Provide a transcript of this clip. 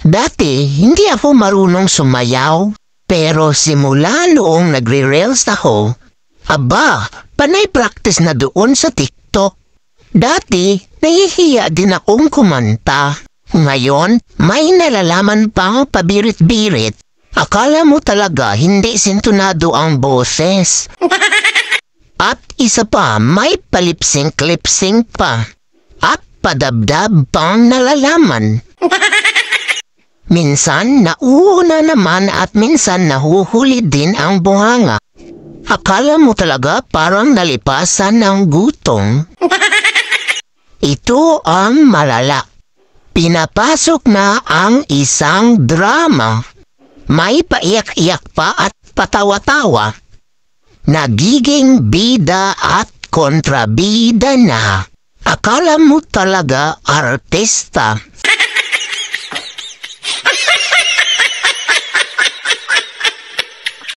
Dati, hindi ako marunong sumayaw, pero simula noong nagre-reels ako, aba, panay practice na doon sa TikTok. Dati, nahihiya din akong kumanta. Ngayon, may nalalaman pang pabirit-birit. Akala mo talaga hindi sintonado ang boses. At isa pa, may palipsing-clipsing pa. At padabdab pang nalalaman. Minsan nauuna naman at minsan nahuhuli din ang buhanga. Akala mo talaga parang nalipasan ng gutom. Ito ang malala. Pinapasok na ang isang drama. May paiyak-iyak pa at patawa-tawa. Nagiging bida at kontrabida na. Akala mo talaga artista.